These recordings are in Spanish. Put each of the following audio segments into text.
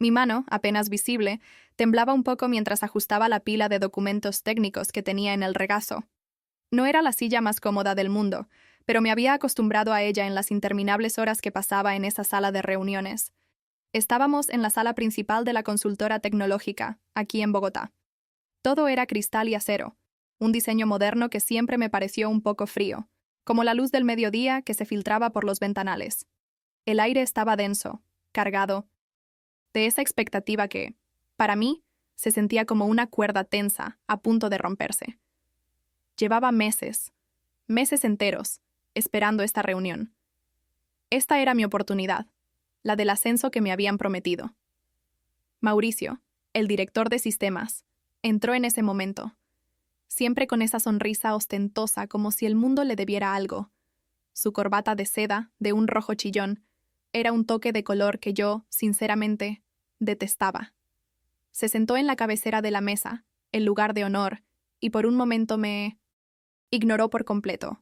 Mi mano, apenas visible, temblaba un poco mientras ajustaba la pila de documentos técnicos que tenía en el regazo. No era la silla más cómoda del mundo, pero me había acostumbrado a ella en las interminables horas que pasaba en esa sala de reuniones. Estábamos en la sala principal de la consultora tecnológica, aquí en Bogotá. Todo era cristal y acero, un diseño moderno que siempre me pareció un poco frío, como la luz del mediodía que se filtraba por los ventanales. El aire estaba denso, cargado, de esa expectativa que, para mí, se sentía como una cuerda tensa, a punto de romperse. Llevaba meses, meses enteros, esperando esta reunión. Esta era mi oportunidad, la del ascenso que me habían prometido. Mauricio, el director de sistemas, entró en ese momento, siempre con esa sonrisa ostentosa como si el mundo le debiera algo. Su corbata de seda, de un rojo chillón, era un toque de color que yo, sinceramente, detestaba. Se sentó en la cabecera de la mesa, el lugar de honor, y por un momento me ignoró por completo.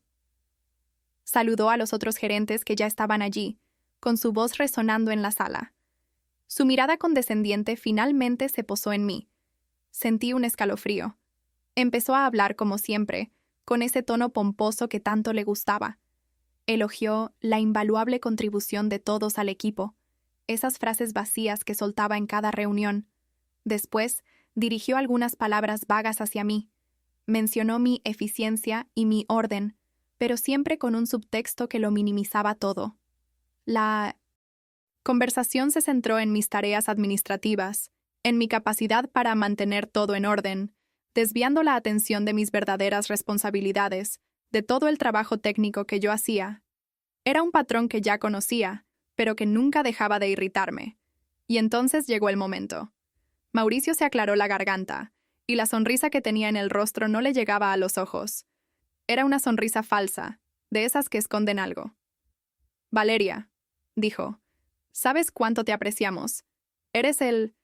Saludó a los otros gerentes que ya estaban allí, con su voz resonando en la sala. Su mirada condescendiente finalmente se posó en mí. Sentí un escalofrío. Empezó a hablar como siempre, con ese tono pomposo que tanto le gustaba. Elogió la invaluable contribución de todos al equipo, esas frases vacías que soltaba en cada reunión. Después, dirigió algunas palabras vagas hacia mí. Mencionó mi eficiencia y mi orden, pero siempre con un subtexto que lo minimizaba todo. La conversación se centró en mis tareas administrativas, en mi capacidad para mantener todo en orden, desviando la atención de mis verdaderas responsabilidades, de todo el trabajo técnico que yo hacía. Era un patrón que ya conocía, pero que nunca dejaba de irritarme. Y entonces llegó el momento. Mauricio se aclaró la garganta, y la sonrisa que tenía en el rostro no le llegaba a los ojos. Era una sonrisa falsa, de esas que esconden algo. Valeria, dijo, ¿sabes cuánto te apreciamos? Eres el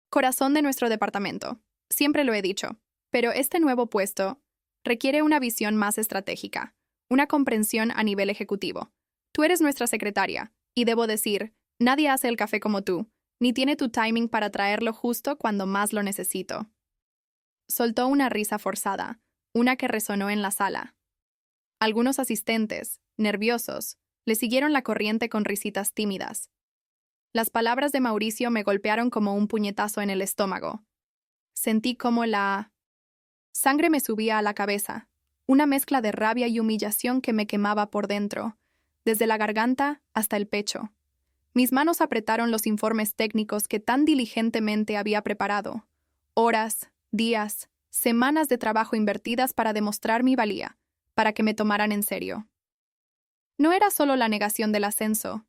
corazón de nuestro departamento. Siempre lo he dicho. Pero este nuevo puesto requiere una visión más estratégica, una comprensión a nivel ejecutivo. Tú eres nuestra secretaria, y debo decir, nadie hace el café como tú, ni tiene tu timing para traerlo justo cuando más lo necesito. Soltó una risa forzada, una que resonó en la sala. Algunos asistentes, nerviosos, le siguieron la corriente con risitas tímidas. Las palabras de Mauricio me golpearon como un puñetazo en el estómago. Sentí como la sangre me subía a la cabeza, una mezcla de rabia y humillación que me quemaba por dentro, desde la garganta hasta el pecho. Mis manos apretaron los informes técnicos que tan diligentemente había preparado. Horas, días, semanas de trabajo invertidas para demostrar mi valía, para que me tomaran en serio. No era solo la negación del ascenso,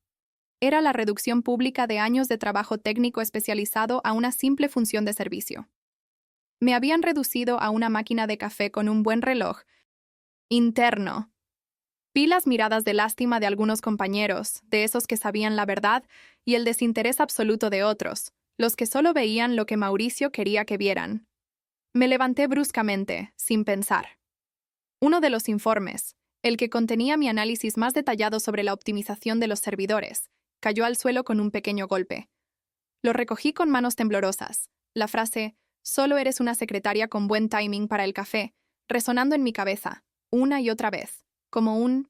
era la reducción pública de años de trabajo técnico especializado a una simple función de servicio. Me habían reducido a una máquina de café con un buen reloj interno. Vi las miradas de lástima de algunos compañeros, de esos que sabían la verdad, y el desinterés absoluto de otros, los que solo veían lo que Mauricio quería que vieran. Me levanté bruscamente, sin pensar. Uno de los informes, el que contenía mi análisis más detallado sobre la optimización de los servidores, cayó al suelo con un pequeño golpe. Lo recogí con manos temblorosas. La frase, «Solo eres una secretaria con buen timing para el café», resonando en mi cabeza, una y otra vez, como un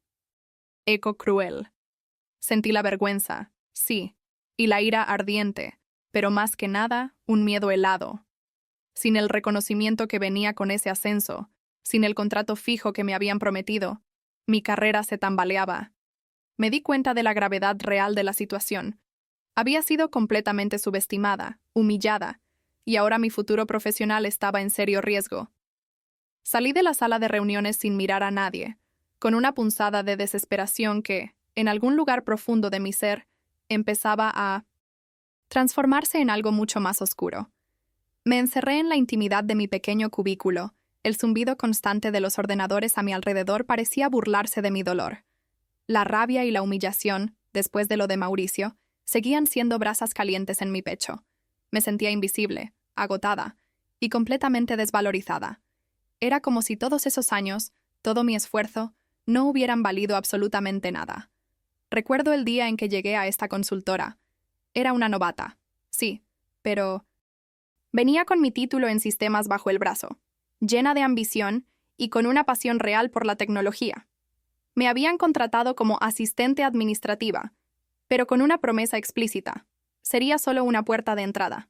eco cruel. Sentí la vergüenza, sí, y la ira ardiente, pero más que nada, un miedo helado. Sin el reconocimiento que venía con ese ascenso, sin el contrato fijo que me habían prometido, mi carrera se tambaleaba. Me di cuenta de la gravedad real de la situación. Había sido completamente subestimada, humillada, y ahora mi futuro profesional estaba en serio riesgo. Salí de la sala de reuniones sin mirar a nadie, con una punzada de desesperación que, en algún lugar profundo de mi ser, empezaba a transformarse en algo mucho más oscuro. Me encerré en la intimidad de mi pequeño cubículo. El zumbido constante de los ordenadores a mi alrededor parecía burlarse de mi dolor. La rabia y la humillación, después de lo de Mauricio, seguían siendo brasas calientes en mi pecho. Me sentía invisible, agotada y completamente desvalorizada. Era como si todos esos años, todo mi esfuerzo, no hubieran valido absolutamente nada. Recuerdo el día en que llegué a esta consultora. Era una novata, Sí, pero venía con mi título en sistemas bajo el brazo, llena de ambición y con una pasión real por la tecnología. Me habían contratado como asistente administrativa, pero con una promesa explícita. Sería solo una puerta de entrada.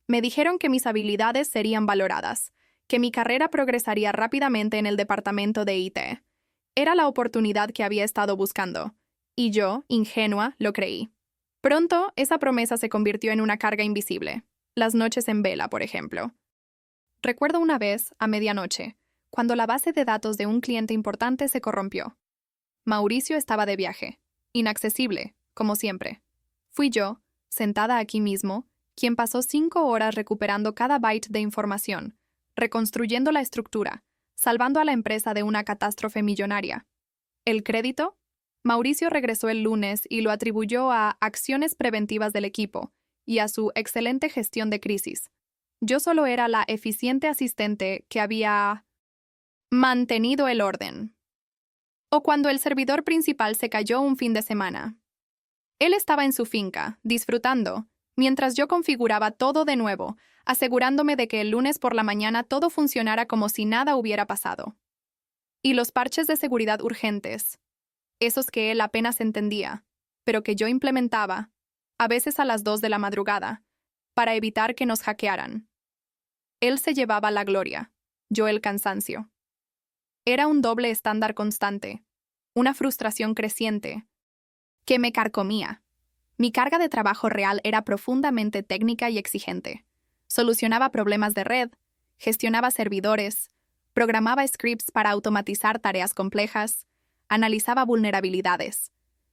Me dijeron que mis habilidades serían valoradas, que mi carrera progresaría rápidamente en el departamento de IT. Era la oportunidad que había estado buscando, y yo, ingenua, lo creí. Pronto, esa promesa se convirtió en una carga invisible. Las noches en vela, por ejemplo. Recuerdo una vez, a medianoche, cuando la base de datos de un cliente importante se corrompió. Mauricio estaba de viaje, inaccesible, como siempre. Fui yo, sentada aquí mismo, quien pasó 5 horas recuperando cada byte de información, reconstruyendo la estructura, salvando a la empresa de una catástrofe millonaria. ¿El crédito? Mauricio regresó el lunes y lo atribuyó a acciones preventivas del equipo y a su excelente gestión de crisis. Yo solo era la eficiente asistente que había mantenido el orden. O cuando el servidor principal se cayó un fin de semana. Él estaba en su finca, disfrutando, mientras yo configuraba todo de nuevo, asegurándome de que el lunes por la mañana todo funcionara como si nada hubiera pasado. Y los parches de seguridad urgentes, esos que él apenas entendía, pero que yo implementaba, a veces a las 2 de la madrugada, para evitar que nos hackearan. Él se llevaba la gloria, yo el cansancio. Era un doble estándar constante, una frustración creciente, que me carcomía. Mi carga de trabajo real era profundamente técnica y exigente. Solucionaba problemas de red, gestionaba servidores, programaba scripts para automatizar tareas complejas, analizaba vulnerabilidades.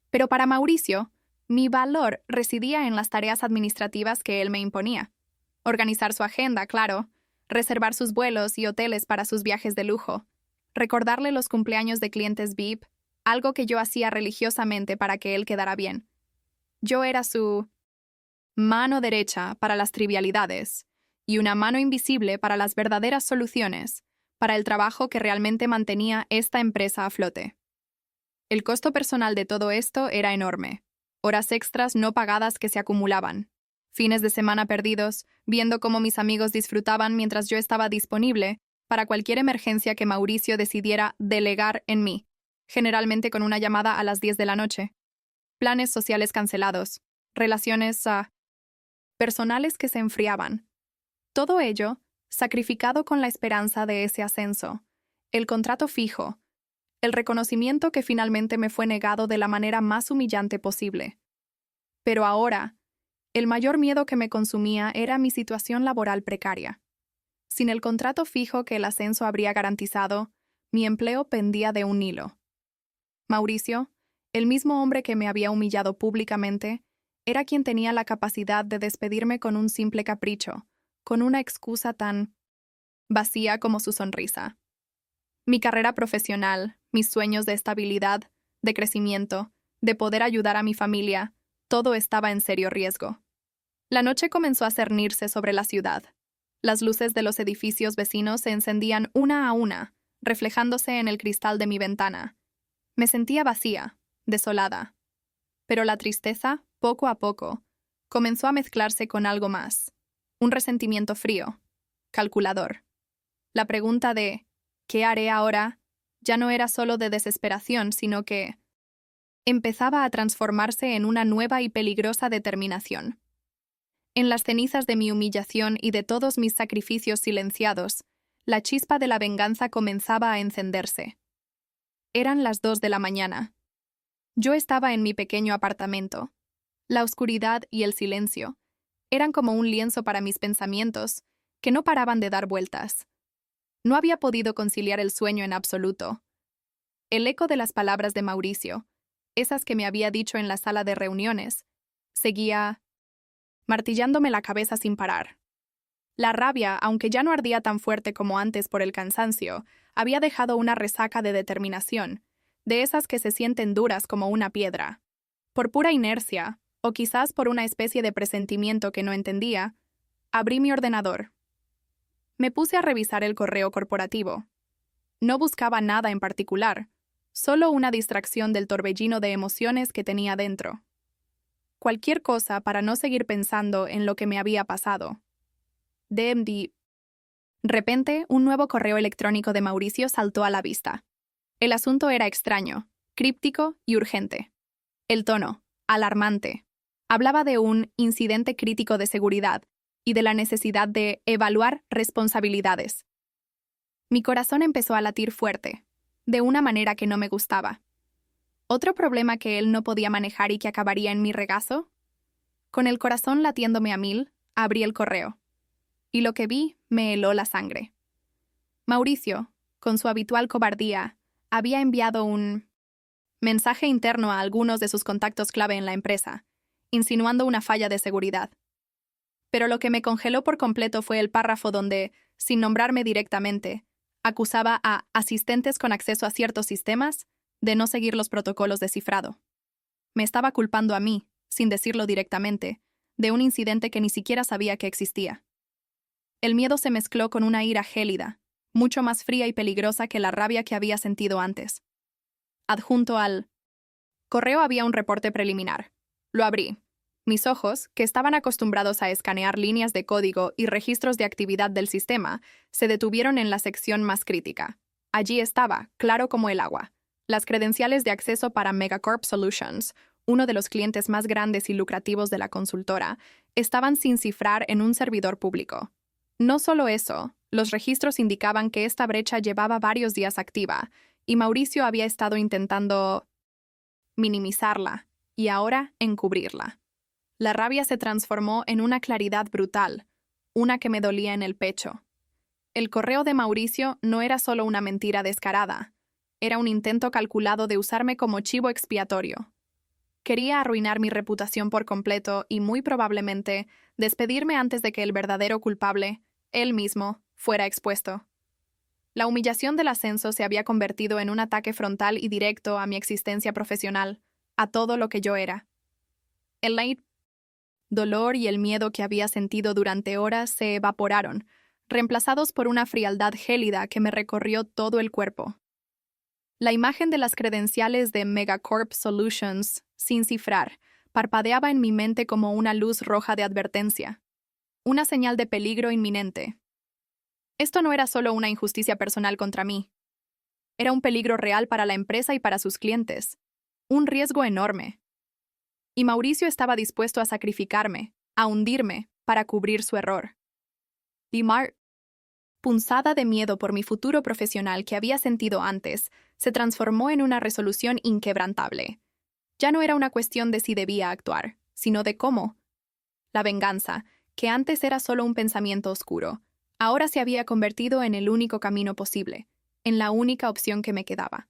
Pero para Mauricio, mi valor residía en las tareas administrativas que él me imponía. Organizar su agenda, claro, reservar sus vuelos y hoteles para sus viajes de lujo, recordarle los cumpleaños de clientes VIP, algo que yo hacía religiosamente para que él quedara bien. Yo era su mano derecha para las trivialidades y una mano invisible para las verdaderas soluciones, para el trabajo que realmente mantenía esta empresa a flote. El costo personal de todo esto era enorme. Horas extras no pagadas que se acumulaban. Fines de semana perdidos, viendo cómo mis amigos disfrutaban mientras yo estaba disponible para cualquier emergencia que Mauricio decidiera delegar en mí, generalmente con una llamada a las 10 de la noche. Planes sociales cancelados, relaciones personales que se enfriaban. Todo ello sacrificado con la esperanza de ese ascenso, el contrato fijo, el reconocimiento que finalmente me fue negado de la manera más humillante posible. Pero ahora, el mayor miedo que me consumía era mi situación laboral precaria. Sin el contrato fijo que el ascenso habría garantizado, mi empleo pendía de un hilo. Mauricio, el mismo hombre que me había humillado públicamente, era quien tenía la capacidad de despedirme con un simple capricho, con una excusa tan vacía como su sonrisa. Mi carrera profesional, mis sueños de estabilidad, de crecimiento, de poder ayudar a mi familia, todo estaba en serio riesgo. La noche comenzó a cernirse sobre la ciudad. Las luces de los edificios vecinos se encendían una a una, reflejándose en el cristal de mi ventana. Me sentía vacía, desolada. Pero la tristeza, poco a poco, comenzó a mezclarse con algo más. Un resentimiento frío, calculador. La pregunta de ¿qué haré ahora? Ya no era solo de desesperación, sino que empezaba a transformarse en una nueva y peligrosa determinación. En las cenizas de mi humillación y de todos mis sacrificios silenciados, la chispa de la venganza comenzaba a encenderse. Eran las 2 de la mañana. Yo estaba en mi pequeño apartamento. La oscuridad y el silencio eran como un lienzo para mis pensamientos, que no paraban de dar vueltas. No había podido conciliar el sueño en absoluto. El eco de las palabras de Mauricio, esas que me había dicho en la sala de reuniones, seguía martillándome la cabeza sin parar. La rabia, aunque ya no ardía tan fuerte como antes por el cansancio, había dejado una resaca de determinación, de esas que se sienten duras como una piedra. Por pura inercia, o quizás por una especie de presentimiento que no entendía, abrí mi ordenador. Me puse a revisar el correo corporativo. No buscaba nada en particular, solo una distracción del torbellino de emociones que tenía dentro. cualquier cosa para no seguir pensando en lo que me había pasado. De repente, un nuevo correo electrónico de Mauricio saltó a la vista. El asunto era extraño, críptico y urgente. El tono, alarmante. Hablaba de un incidente crítico de seguridad y de la necesidad de evaluar responsabilidades. Mi corazón empezó a latir fuerte, de una manera que no me gustaba. ¿Otro problema que él no podía manejar y que acabaría en mi regazo? Con el corazón latiéndome a 1000, abrí el correo. Y lo que vi me heló la sangre. Mauricio, con su habitual cobardía, había enviado un mensaje interno a algunos de sus contactos clave en la empresa, insinuando una falla de seguridad. Pero lo que me congeló por completo fue el párrafo donde, sin nombrarme directamente, acusaba a asistentes con acceso a ciertos sistemas de no seguir los protocolos de cifrado. Me estaba culpando a mí, sin decirlo directamente, de un incidente que ni siquiera sabía que existía. El miedo se mezcló con una ira gélida, mucho más fría y peligrosa que la rabia que había sentido antes. Adjunto al correo había un reporte preliminar. Lo abrí. Mis ojos, que estaban acostumbrados a escanear líneas de código y registros de actividad del sistema, se detuvieron en la sección más crítica. Allí estaba, claro como el agua, las credenciales de acceso para Megacorp Solutions, uno de los clientes más grandes y lucrativos de la consultora, estaban sin cifrar en un servidor público. No solo eso, los registros indicaban que esta brecha llevaba varios días activa, y Mauricio había estado intentando minimizarla y ahora encubrirla. La rabia se transformó en una claridad brutal, una que me dolía en el pecho. El correo de Mauricio no era solo una mentira descarada, era un intento calculado de usarme como chivo expiatorio. Quería arruinar mi reputación por completo y muy probablemente despedirme antes de que el verdadero culpable, él mismo, fuera expuesto. La humillación del ascenso se había convertido en un ataque frontal y directo a mi existencia profesional, a todo lo que yo era. El dolor y el miedo que había sentido durante horas se evaporaron, reemplazados por una frialdad gélida que me recorrió todo el cuerpo. La imagen de las credenciales de Megacorp Solutions, sin cifrar, parpadeaba en mi mente como una luz roja de advertencia, una señal de peligro inminente. Esto no era solo una injusticia personal contra mí. Era un peligro real para la empresa y para sus clientes. Un riesgo enorme. Y Mauricio estaba dispuesto a sacrificarme, a hundirme, para cubrir su error. Punzada de miedo por mi futuro profesional que había sentido antes, se transformó en una resolución inquebrantable. Ya no era una cuestión de si debía actuar, sino de cómo. La venganza, que antes era solo un pensamiento oscuro, ahora se había convertido en el único camino posible, en la única opción que me quedaba.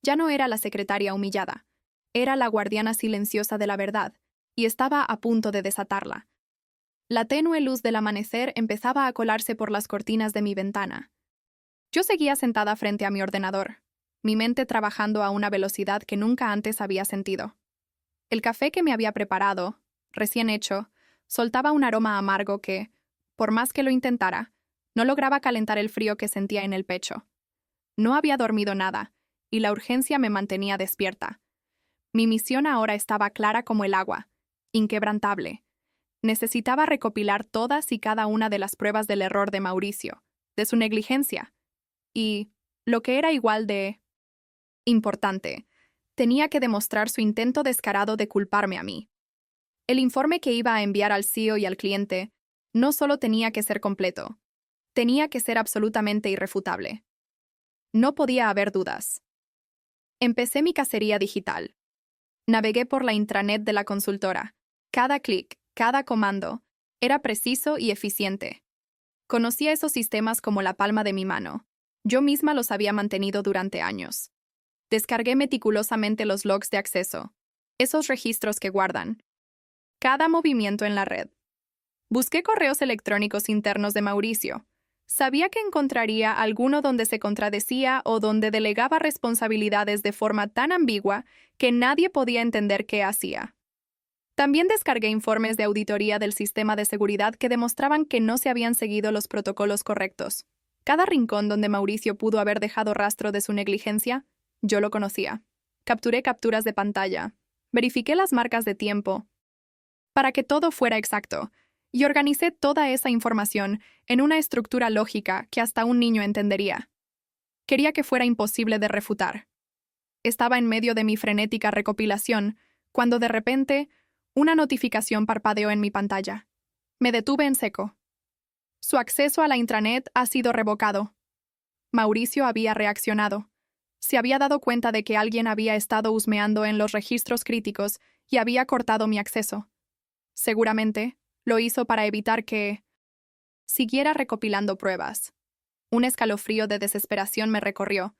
Ya no era la secretaria humillada, era la guardiana silenciosa de la verdad, y estaba a punto de desatarla. La tenue luz del amanecer empezaba a colarse por las cortinas de mi ventana. Yo seguía sentada frente a mi ordenador, mi mente trabajando a una velocidad que nunca antes había sentido. El café que me había preparado, recién hecho, soltaba un aroma amargo que, por más que lo intentara, no lograba calentar el frío que sentía en el pecho. No había dormido nada, y la urgencia me mantenía despierta. Mi misión ahora estaba clara como el agua, inquebrantable. Necesitaba recopilar todas y cada una de las pruebas del error de Mauricio, de su negligencia, y, lo que era igual de importante, tenía que demostrar su intento descarado de culparme a mí. El informe que iba a enviar al CEO y al cliente no solo tenía que ser completo, tenía que ser absolutamente irrefutable. No podía haber dudas. Empecé mi cacería digital. Navegué por la intranet de la consultora. Cada clic, cada comando, era preciso y eficiente. Conocía esos sistemas como la palma de mi mano. Yo misma los había mantenido durante años. Descargué meticulosamente los logs de acceso, esos registros que guardan cada movimiento en la red. Busqué correos electrónicos internos de Mauricio. Sabía que encontraría alguno donde se contradecía o donde delegaba responsabilidades de forma tan ambigua que nadie podía entender qué hacía. También descargué informes de auditoría del sistema de seguridad que demostraban que no se habían seguido los protocolos correctos. Cada rincón donde Mauricio pudo haber dejado rastro de su negligencia, yo lo conocía. Capturé capturas de pantalla. Verifiqué las marcas de tiempo, para que todo fuera exacto, y organicé toda esa información en una estructura lógica que hasta un niño entendería. Quería que fuera imposible de refutar. Estaba en medio de mi frenética recopilación, cuando de repente, una notificación parpadeó en mi pantalla. Me detuve en seco. Su acceso a la intranet ha sido revocado. Mauricio había reaccionado. Se había dado cuenta de que alguien había estado husmeando en los registros críticos y había cortado mi acceso. Seguramente, lo hizo para evitar que siguiera recopilando pruebas. Un escalofrío de desesperación me recorrió,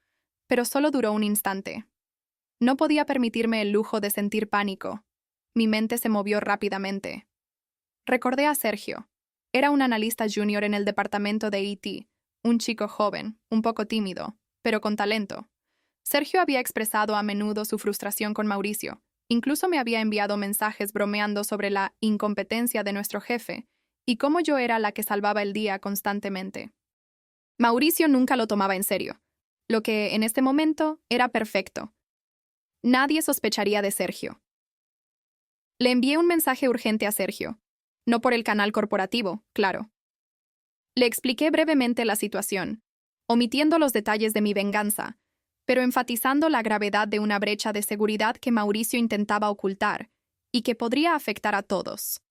pero solo duró un instante. No podía permitirme el lujo de sentir pánico. Mi mente se movió rápidamente. Recordé a Sergio. Era un analista junior en el departamento de IT, un chico joven, un poco tímido, pero con talento. Sergio había expresado a menudo su frustración con Mauricio. Incluso me había enviado mensajes bromeando sobre la incompetencia de nuestro jefe y cómo yo era la que salvaba el día constantemente. Mauricio nunca lo tomaba en serio, lo que en este momento era perfecto. Nadie sospecharía de Sergio. Le envié un mensaje urgente a Sergio, no por el canal corporativo, claro. Le expliqué brevemente la situación, omitiendo los detalles de mi venganza, pero enfatizando la gravedad de una brecha de seguridad que Mauricio intentaba ocultar y que podría afectar a todos.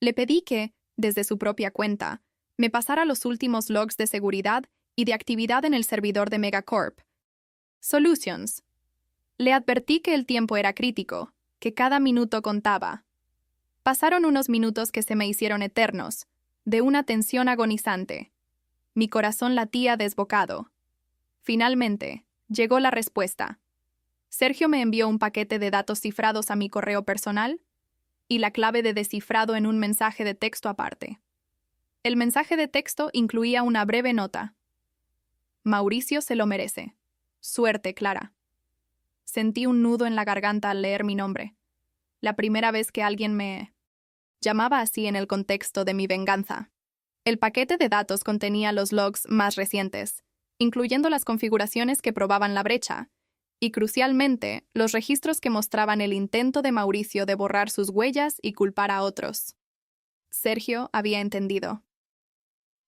Le pedí que, desde su propia cuenta, me pasara los últimos logs de seguridad y de actividad en el servidor de Megacorp Solutions. Le advertí que el tiempo era crítico, que cada minuto contaba. Pasaron unos minutos que se me hicieron eternos, de una tensión agonizante. Mi corazón latía desbocado. Finalmente, llegó la respuesta. Sergio me envió un paquete de datos cifrados a mi correo personal y la clave de descifrado en un mensaje de texto aparte. El mensaje de texto incluía una breve nota. Mauricio se lo merece. Suerte, Clara. Sentí un nudo en la garganta al leer mi nombre. La primera vez que alguien me llamaba así en el contexto de mi venganza. El paquete de datos contenía los logs más recientes, incluyendo las configuraciones que probaban la brecha, y crucialmente, los registros que mostraban el intento de Mauricio de borrar sus huellas y culpar a otros. Sergio había entendido.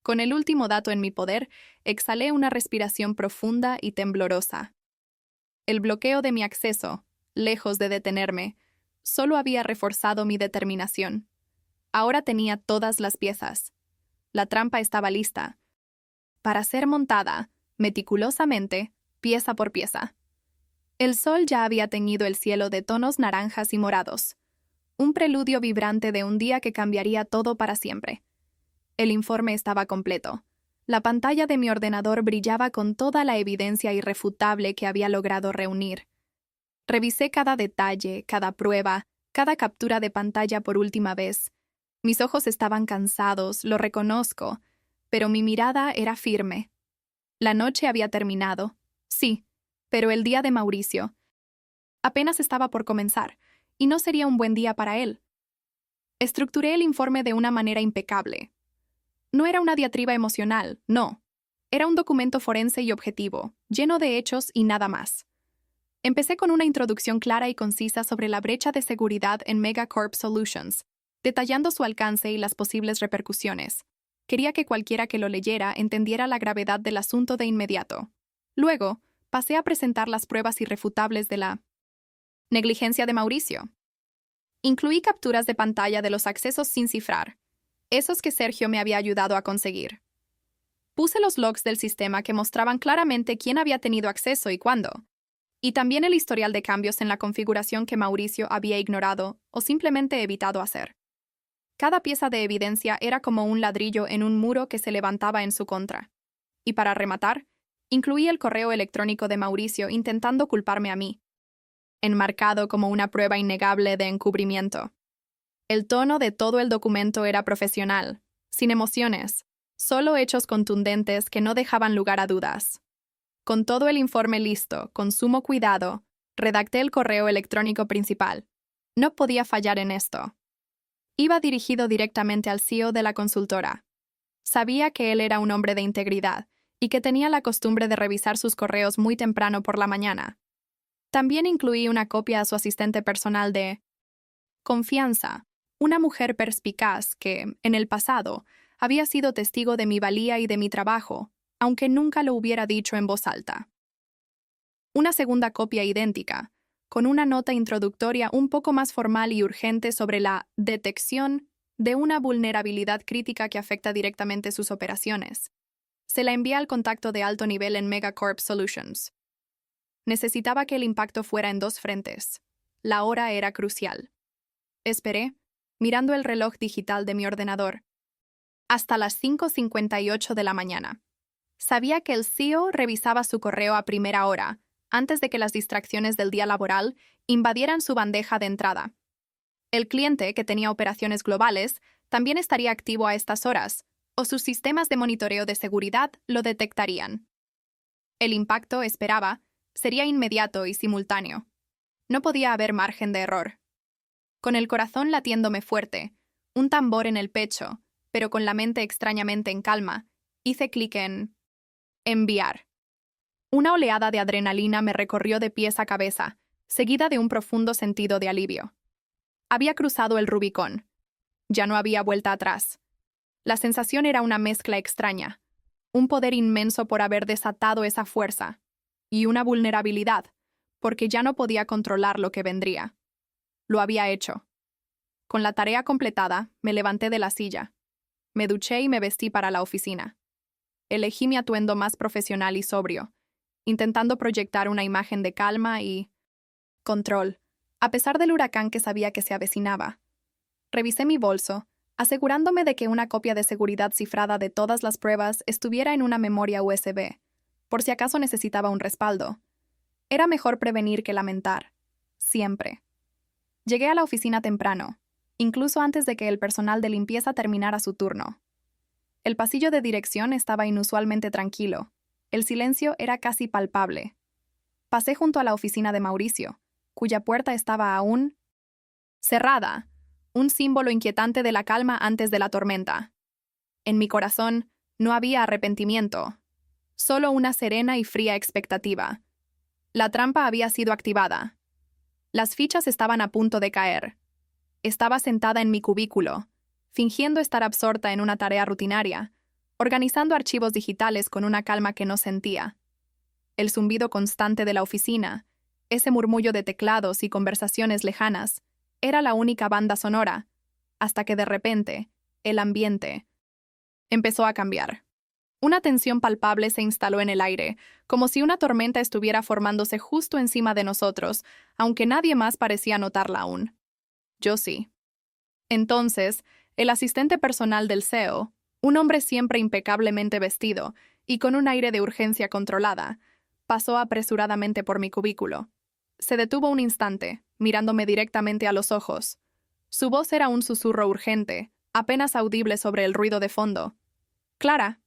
Con el último dato en mi poder, exhalé una respiración profunda y temblorosa. El bloqueo de mi acceso, lejos de detenerme, solo había reforzado mi determinación. Ahora tenía todas las piezas. La trampa estaba lista, para ser montada, meticulosamente, pieza por pieza. El sol ya había teñido el cielo de tonos naranjas y morados, un preludio vibrante de un día que cambiaría todo para siempre. El informe estaba completo. La pantalla de mi ordenador brillaba con toda la evidencia irrefutable que había logrado reunir. Revisé cada detalle, cada prueba, cada captura de pantalla por última vez. Mis ojos estaban cansados, lo reconozco, pero mi mirada era firme. La noche había terminado, sí, pero el día de Mauricio apenas estaba por comenzar, y no sería un buen día para él. Estructuré el informe de una manera impecable. No era una diatriba emocional, no. Era un documento forense y objetivo, lleno de hechos y nada más. Empecé con una introducción clara y concisa sobre la brecha de seguridad en Megacorp Solutions, detallando su alcance y las posibles repercusiones. Quería que cualquiera que lo leyera entendiera la gravedad del asunto de inmediato. Luego, pasé a presentar las pruebas irrefutables de la negligencia de Mauricio. Incluí capturas de pantalla de los accesos sin cifrar, esos que Sergio me había ayudado a conseguir. Puse los logs del sistema que mostraban claramente quién había tenido acceso y cuándo, y también el historial de cambios en la configuración que Mauricio había ignorado o simplemente evitado hacer. Cada pieza de evidencia era como un ladrillo en un muro que se levantaba en su contra. Y para rematar, incluí el correo electrónico de Mauricio intentando culparme a mí, enmarcado como una prueba innegable de encubrimiento. El tono de todo el documento era profesional, sin emociones, solo hechos contundentes que no dejaban lugar a dudas. Con todo el informe listo, con sumo cuidado, redacté el correo electrónico principal. No podía fallar en esto. Iba dirigido directamente al CEO de la consultora. Sabía que él era un hombre de integridad y que tenía la costumbre de revisar sus correos muy temprano por la mañana. También incluí una copia a su asistente personal de confianza, Una mujer perspicaz que, en el pasado, había sido testigo de mi valía y de mi trabajo, aunque nunca lo hubiera dicho en voz alta. Una segunda copia idéntica, con una nota introductoria un poco más formal y urgente sobre la detección de una vulnerabilidad crítica que afecta directamente sus operaciones. Se la envía al contacto de alto nivel en Megacorp Solutions. Necesitaba que el impacto fuera en dos frentes. La hora era crucial. Esperé, mirando el reloj digital de mi ordenador, hasta las 5:58 de la mañana. Sabía que el CEO revisaba su correo a primera hora, antes de que las distracciones del día laboral invadieran su bandeja de entrada. El cliente, que tenía operaciones globales, también estaría activo a estas horas, o sus sistemas de monitoreo de seguridad lo detectarían. El impacto, esperaba, sería inmediato y simultáneo. No podía haber margen de error. Con el corazón latiéndome fuerte, un tambor en el pecho, pero con la mente extrañamente en calma, hice clic en enviar. Una oleada de adrenalina me recorrió de pies a cabeza, seguida de un profundo sentido de alivio. Había cruzado el Rubicón. Ya no había vuelta atrás. La sensación era una mezcla extraña, un poder inmenso por haber desatado esa fuerza, y una vulnerabilidad, porque ya no podía controlar lo que vendría. Lo había hecho. Con la tarea completada, me levanté de la silla. Me duché y me vestí para la oficina. Elegí mi atuendo más profesional y sobrio, intentando proyectar una imagen de calma y control, a pesar del huracán que sabía que se avecinaba. Revisé mi bolso, asegurándome de que una copia de seguridad cifrada de todas las pruebas estuviera en una memoria USB, por si acaso necesitaba un respaldo. Era mejor prevenir que lamentar. Siempre. Llegué a la oficina temprano, incluso antes de que el personal de limpieza terminara su turno. El pasillo de dirección estaba inusualmente tranquilo. El silencio era casi palpable. Pasé junto a la oficina de Mauricio, cuya puerta estaba aún cerrada, un símbolo inquietante de la calma antes de la tormenta. En mi corazón no había arrepentimiento, solo una serena y fría expectativa. La trampa había sido activada. Las fichas estaban a punto de caer. Estaba sentada en mi cubículo, fingiendo estar absorta en una tarea rutinaria, organizando archivos digitales con una calma que no sentía. El zumbido constante de la oficina, ese murmullo de teclados y conversaciones lejanas, era la única banda sonora, hasta que de repente, el ambiente empezó a cambiar. Una tensión palpable se instaló en el aire, como si una tormenta estuviera formándose justo encima de nosotros, aunque nadie más parecía notarla aún. Yo sí. Entonces, el asistente personal del CEO, un hombre siempre impecablemente vestido y con un aire de urgencia controlada, pasó apresuradamente por mi cubículo. Se detuvo un instante, mirándome directamente a los ojos. Su voz era un susurro urgente, apenas audible sobre el ruido de fondo. «Clara»,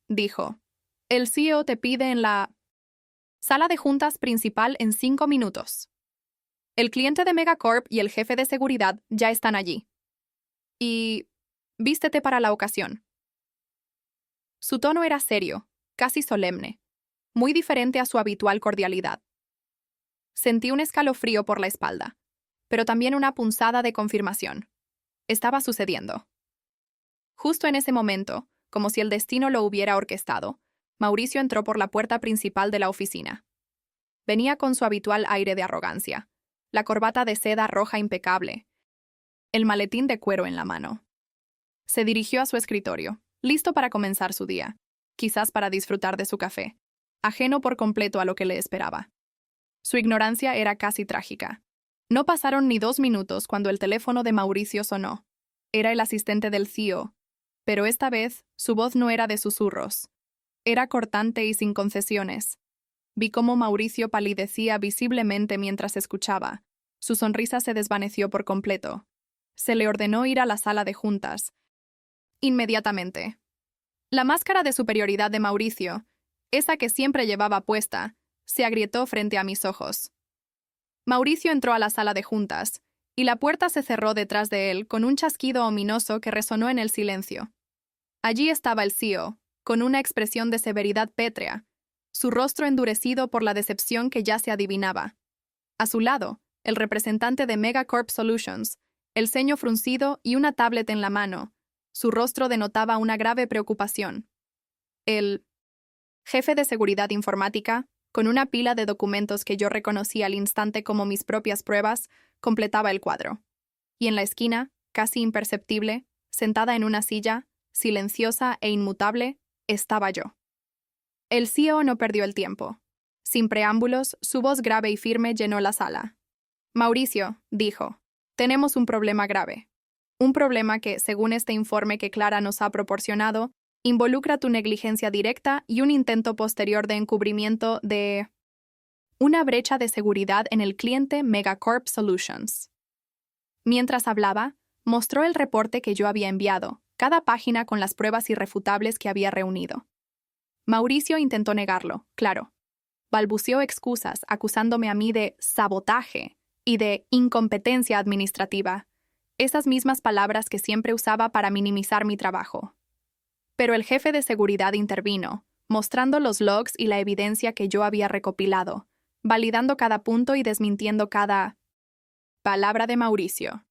dijo, «el CEO te pide en la sala de juntas principal en 5 minutos. El cliente de Megacorp y el jefe de seguridad ya están allí. Y vístete para la ocasión». Su tono era serio, casi solemne, muy diferente a su habitual cordialidad. Sentí un escalofrío por la espalda, pero también una punzada de confirmación. Estaba sucediendo. Justo en ese momento, como si el destino lo hubiera orquestado, Mauricio entró por la puerta principal de la oficina. Venía con su habitual aire de arrogancia, la corbata de seda roja impecable, el maletín de cuero en la mano. Se dirigió a su escritorio, listo para comenzar su día, quizás para disfrutar de su café, ajeno por completo a lo que le esperaba. Su ignorancia era casi trágica. No pasaron ni 2 minutos cuando el teléfono de Mauricio sonó. Era el asistente del CEO, pero esta vez su voz no era de susurros. Era cortante y sin concesiones. Vi cómo Mauricio palidecía visiblemente mientras escuchaba. Su sonrisa se desvaneció por completo. Se le ordenó ir a la sala de juntas. Inmediatamente. La máscara de superioridad de Mauricio, esa que siempre llevaba puesta, se agrietó frente a mis ojos. Mauricio entró a la sala de juntas, y la puerta se cerró detrás de él con un chasquido ominoso que resonó en el silencio. Allí estaba el CEO, con una expresión de severidad pétrea, su rostro endurecido por la decepción que ya se adivinaba. A su lado, el representante de Megacorp Solutions, el ceño fruncido y una tablet en la mano. Su rostro denotaba una grave preocupación. El jefe de seguridad informática, con una pila de documentos que yo reconocí al instante como mis propias pruebas, completaba el cuadro. Y en la esquina, casi imperceptible, sentada en una silla, silenciosa e inmutable, estaba yo. El CEO no perdió el tiempo. Sin preámbulos, su voz grave y firme llenó la sala. Mauricio, dijo, tenemos un problema grave. Un problema que, según este informe que Clara nos ha proporcionado, involucra tu negligencia directa y un intento posterior de encubrimiento de una brecha de seguridad en el cliente Megacorp Solutions. Mientras hablaba, mostró el reporte que yo había enviado, cada página con las pruebas irrefutables que había reunido. Mauricio intentó negarlo, claro. Balbuceó excusas, acusándome a mí de sabotaje y de incompetencia administrativa, esas mismas palabras que siempre usaba para minimizar mi trabajo. Pero el jefe de seguridad intervino, mostrando los logs y la evidencia que yo había recopilado, validando cada punto y desmintiendo cada palabra de Mauricio.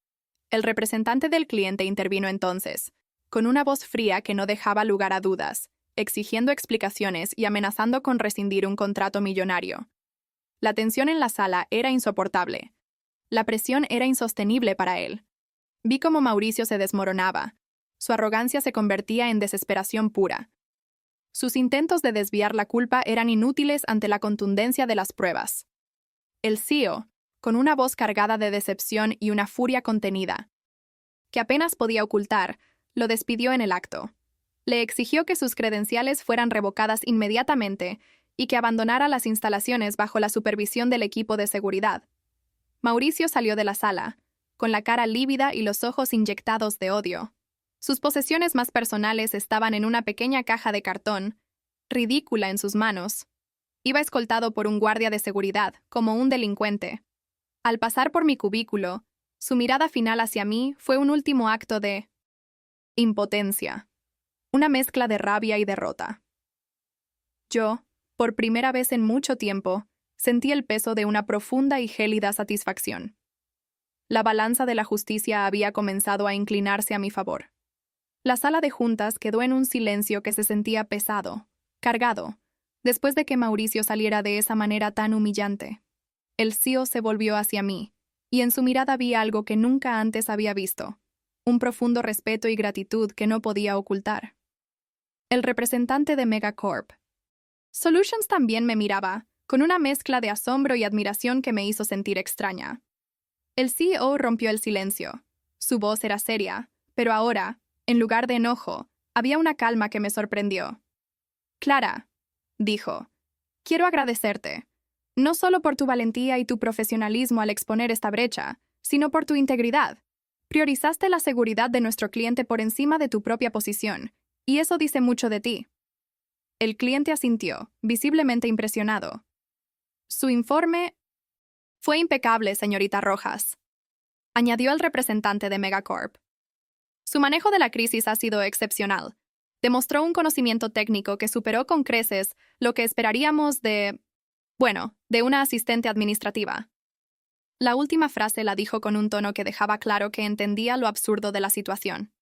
El representante del cliente intervino entonces, con una voz fría que no dejaba lugar a dudas, exigiendo explicaciones y amenazando con rescindir un contrato millonario. La tensión en la sala era insoportable. La presión era insostenible para él. Vi cómo Mauricio se desmoronaba. Su arrogancia se convertía en desesperación pura. Sus intentos de desviar la culpa eran inútiles ante la contundencia de las pruebas. El CEO, con una voz cargada de decepción y una furia contenida, que apenas podía ocultar, lo despidió en el acto. Le exigió que sus credenciales fueran revocadas inmediatamente y que abandonara las instalaciones bajo la supervisión del equipo de seguridad. Mauricio salió de la sala, con la cara lívida y los ojos inyectados de odio. Sus posesiones más personales estaban en una pequeña caja de cartón, ridícula en sus manos. Iba escoltado por un guardia de seguridad, como un delincuente. Al pasar por mi cubículo, su mirada final hacia mí fue un último acto de impotencia, una mezcla de rabia y derrota. Yo, por primera vez en mucho tiempo, sentí el peso de una profunda y gélida satisfacción. La balanza de la justicia había comenzado a inclinarse a mi favor. La sala de juntas quedó en un silencio que se sentía pesado, cargado, después de que Mauricio saliera de esa manera tan humillante. El CEO se volvió hacia mí, y en su mirada vi algo que nunca antes había visto, un profundo respeto y gratitud que no podía ocultar. El representante de Megacorp Solutions también me miraba, con una mezcla de asombro y admiración que me hizo sentir extraña. El CEO rompió el silencio. Su voz era seria, pero ahora, en lugar de enojo, había una calma que me sorprendió. Clara, dijo, quiero agradecerte, no solo por tu valentía y tu profesionalismo al exponer esta brecha, sino por tu integridad. Priorizaste la seguridad de nuestro cliente por encima de tu propia posición, y eso dice mucho de ti. El cliente asintió, visiblemente impresionado. Su informe fue impecable, señorita Rojas, añadió el representante de Megacorp. Su manejo de la crisis ha sido excepcional. Demostró un conocimiento técnico que superó con creces lo que esperaríamos de una asistente administrativa. La última frase la dijo con un tono que dejaba claro que entendía lo absurdo de la situación.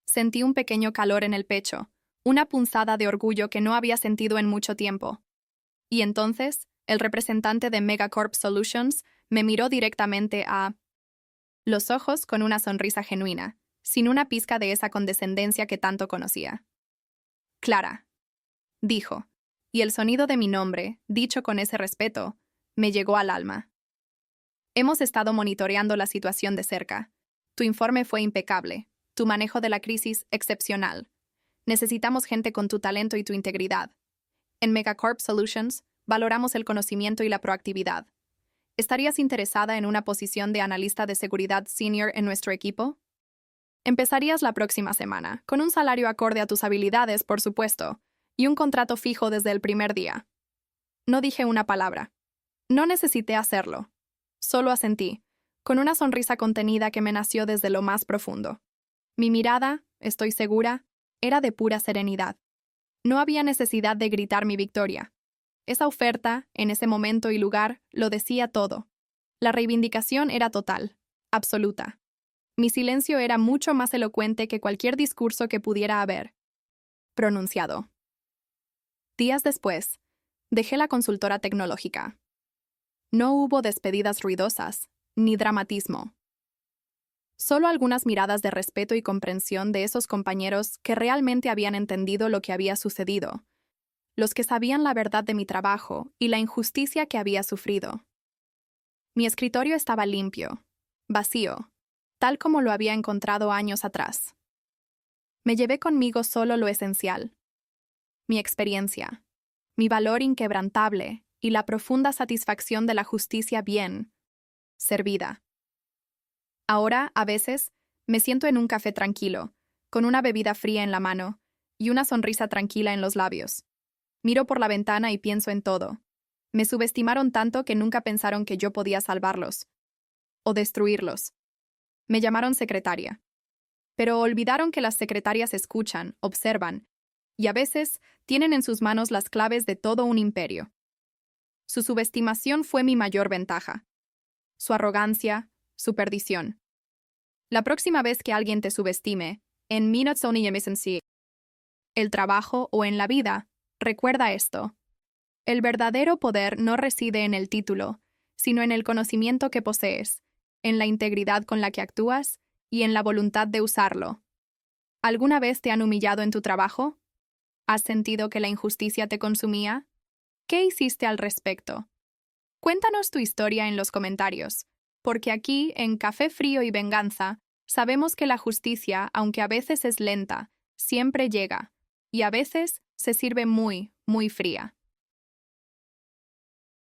Sentí un pequeño calor en el pecho, una punzada de orgullo que no había sentido en mucho tiempo. Y entonces, el representante de Megacorp Solutions me miró directamente a los ojos con una sonrisa genuina, sin una pizca de esa condescendencia que tanto conocía. Clara, dijo, y el sonido de mi nombre, dicho con ese respeto, me llegó al alma. Hemos estado monitoreando la situación de cerca. Tu informe fue impecable, tu manejo de la crisis excepcional. Necesitamos gente con tu talento y tu integridad. En Megacorp Solutions, valoramos el conocimiento y la proactividad. ¿Estarías interesada en una posición de analista de seguridad senior en nuestro equipo? Empezarías la próxima semana, con un salario acorde a tus habilidades, por supuesto, y un contrato fijo desde el primer día. No dije una palabra. No necesité hacerlo. Solo asentí, con una sonrisa contenida que me nació desde lo más profundo. Mi mirada, estoy segura, era de pura serenidad. No había necesidad de gritar mi victoria. Esa oferta, en ese momento y lugar, lo decía todo. La reivindicación era total, absoluta. Mi silencio era mucho más elocuente que cualquier discurso que pudiera haber pronunciado. Días después, dejé la consultora tecnológica. No hubo despedidas ruidosas, ni dramatismo. Solo algunas miradas de respeto y comprensión de esos compañeros que realmente habían entendido lo que había sucedido, los que sabían la verdad de mi trabajo y la injusticia que había sufrido. Mi escritorio estaba limpio, vacío, tal como lo había encontrado años atrás. Me llevé conmigo solo lo esencial: mi experiencia, mi valor inquebrantable y la profunda satisfacción de la justicia bien servida. Ahora, a veces, me siento en un café tranquilo, con una bebida fría en la mano y una sonrisa tranquila en los labios. Miro por la ventana y pienso en todo. Me subestimaron tanto que nunca pensaron que yo podía salvarlos o destruirlos. Me llamaron secretaria. Pero olvidaron que las secretarias escuchan, observan, y a veces tienen en sus manos las claves de todo un imperio. Su subestimación fue mi mayor ventaja. Su arrogancia, su perdición. La próxima vez que alguien te subestime, en el trabajo o en la vida, recuerda esto. El verdadero poder no reside en el título, sino en el conocimiento que posees, en la integridad con la que actúas y en la voluntad de usarlo. ¿Alguna vez te han humillado en tu trabajo? ¿Has sentido que la injusticia te consumía? ¿Qué hiciste al respecto? Cuéntanos tu historia en los comentarios, porque aquí, en Café Frío y Venganza, sabemos que la justicia, aunque a veces es lenta, siempre llega, y a veces se sirve muy, muy fría.